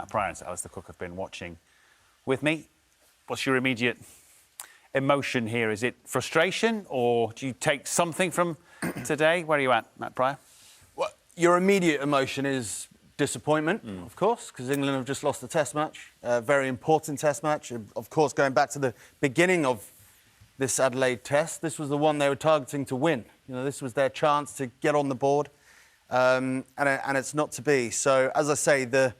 Prior and Alastair Cook have been watching with me. What's your immediate emotion here? Is it frustration, or do you take something from today? Where are you at, Matt Prior? Well, your immediate emotion is disappointment, of course, because England have just lost the Test match, a very important Test match. Of course, going back to the beginning of this Adelaide Test, this was the one they were targeting to win. You know, this was their chance to get on the board, and it's not to be. So, as I say, the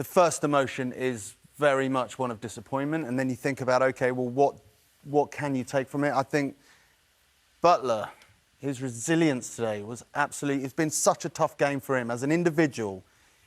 first emotion is very much one of disappointment, and then you think about, OK, well, what can you take from it? I think Butler, his resilience today was absolutely... It's been such a tough game for him. As an individual,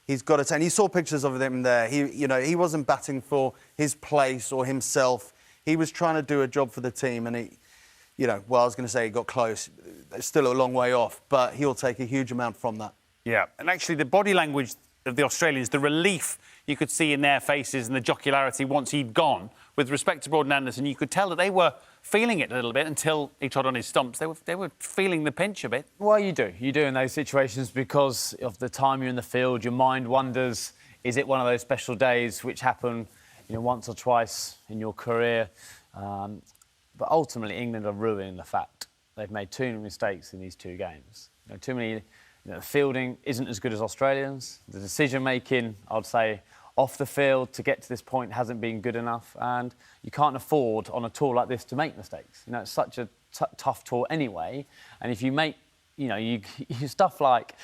he's got to... And you saw pictures of him there. He wasn't batting for his place or himself. He was trying to do a job for the team, and I was going to say he got close. It's still a long way off, but he'll take a huge amount from that. Yeah, and actually the body language of the Australians, the relief you could see in their faces and the jocularity once he'd gone, with respect to Broad Anderson, you could tell that they were feeling it a little bit until he trod on his stumps. They were feeling the pinch a bit. Well, you do in those situations because of the time you're in the field. Your mind wonders, is it one of those special days which happen, once or twice in your career? But ultimately, England are ruining the fact they've made too many mistakes in these two games. Too many. The fielding isn't as good as Australians. The decision-making, I'd say, off the field to get to this point hasn't been good enough, and you can't afford on a tour like this to make mistakes. It's such a tough tour anyway, and if you make, you stuff like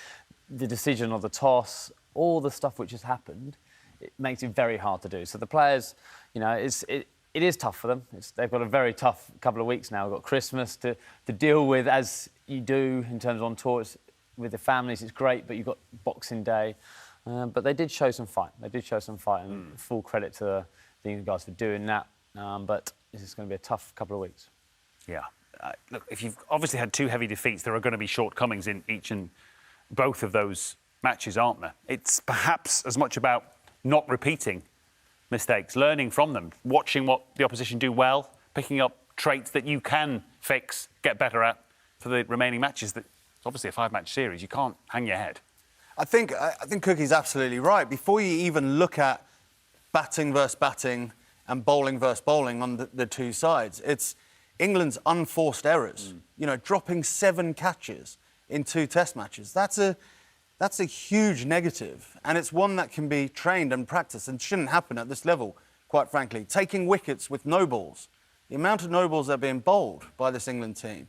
the decision of the toss, all the stuff which has happened, it makes it very hard to do. So the players, it is tough for them. They've got a very tough couple of weeks now. We've got Christmas to deal with, as you do in terms of on tours with the families. It's great, but you've got Boxing Day. But they did show some fight. And full credit to the England guys for doing that. But this is going to be a tough couple of weeks. Yeah. Look, if you've obviously had two heavy defeats, there are going to be shortcomings in each and both of those matches, aren't there? It's perhaps as much about not repeating mistakes, learning from them, watching what the opposition do well, picking up traits that you can fix, get better at for the remaining matches. It's obviously a 5-match series. You can't hang your head. I think Cookie's absolutely right. Before you even look at batting versus batting and bowling versus bowling on the two sides, it's England's unforced errors. Dropping 7 catches in 2 Test matches. That's a huge negative, and it's one that can be trained and practiced and shouldn't happen at this level, quite frankly. Taking wickets with no balls. The amount of no balls that are being bowled by this England team.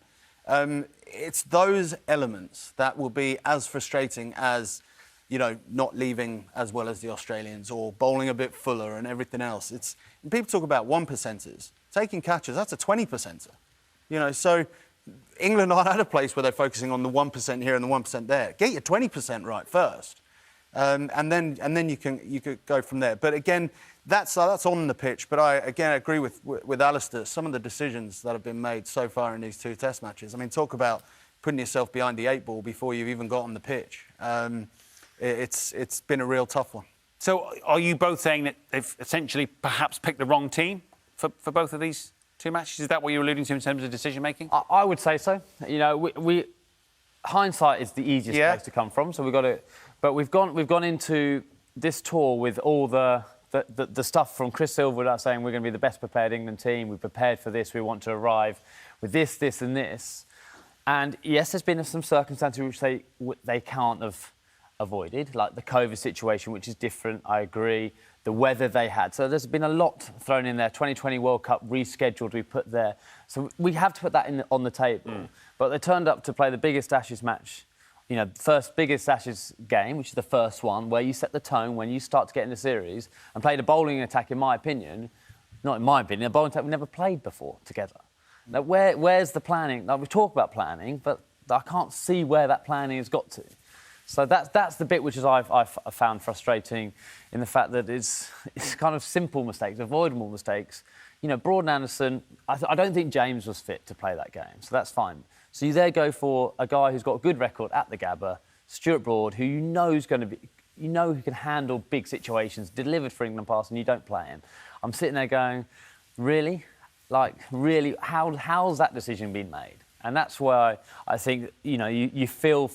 It's those elements that will be as frustrating as, not leaving as well as the Australians or bowling a bit fuller and everything else. And people talk about 1%ers. Taking catches, that's a 20%er. So England aren't at a place where they're focusing on the 1% here and the 1% there. Get your 20% right first, and then you could go from there. But again, that's on the pitch. But I again agree with Alastair. Some of the decisions that have been made so far in these 2 Test matches. I mean, talk about putting yourself behind the 8 ball before you've even got on the pitch. It's been a real tough one. So are you both saying that they've essentially perhaps picked the wrong team for both of these 2 matches? Is that what you're alluding to in terms of decision-making? I would say so. Hindsight is the easiest place to come from, so we've got to... But we've gone into this tour with all the stuff from Chris Silver saying we're going to be the best prepared England team, we're prepared for this, we want to arrive with this, this and this. And yes, there's been some circumstances which they can't have avoided, like the COVID situation, which is different, I agree, the weather they had. So there's been a lot thrown in there. 2020 World Cup rescheduled, we put there. So we have to put that on the table. But they turned up to play the biggest Ashes match, first biggest Ashes game, which is the first one, where you set the tone when you start to get in the series, and played a bowling attack, in my opinion, not in my opinion, a bowling attack we never played before together. Now, where's the planning? Now, we talk about planning, but I can't see where that planning has got to. So that's the bit which I've found frustrating, in the fact that it's kind of simple mistakes, avoidable mistakes. Broad and Anderson, I don't think James was fit to play that game, so that's fine. So you there go for a guy who's got a good record at the Gabba, Stuart Broad, who is going to be, who can handle big situations, delivered for England past, and you don't play him. I'm sitting there going, really? Really, how's that decision been made? And that's why I think, you feel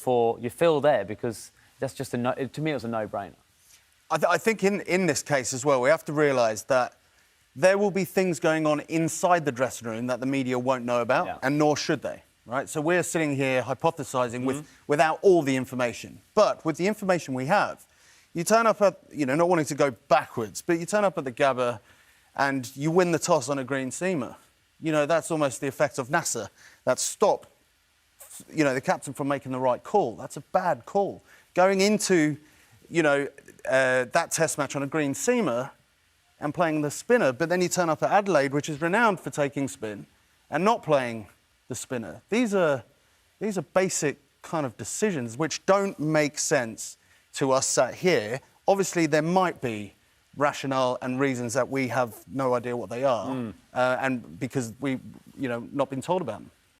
there, because that's just to me it was a no-brainer. I think in this case as well, we have to realise that there will be things going on inside the dressing room that the media won't know about, and nor should they, right? So we're sitting here hypothesising without all the information. But with the information we have, you turn up at, not wanting to go backwards, but you turn up at the Gabba and you win the toss on a green seamer. That's almost the effect of NASA. That stopped, the captain from making the right call. That's a bad call. Going into, that test match on a green seamer and playing the spinner, but then you turn up at Adelaide, which is renowned for taking spin, and not playing the spinner. These are basic kind of decisions which don't make sense to us sat here. Obviously, there might be rationale and reasons that we have no idea what they are, and because we, not been told about them.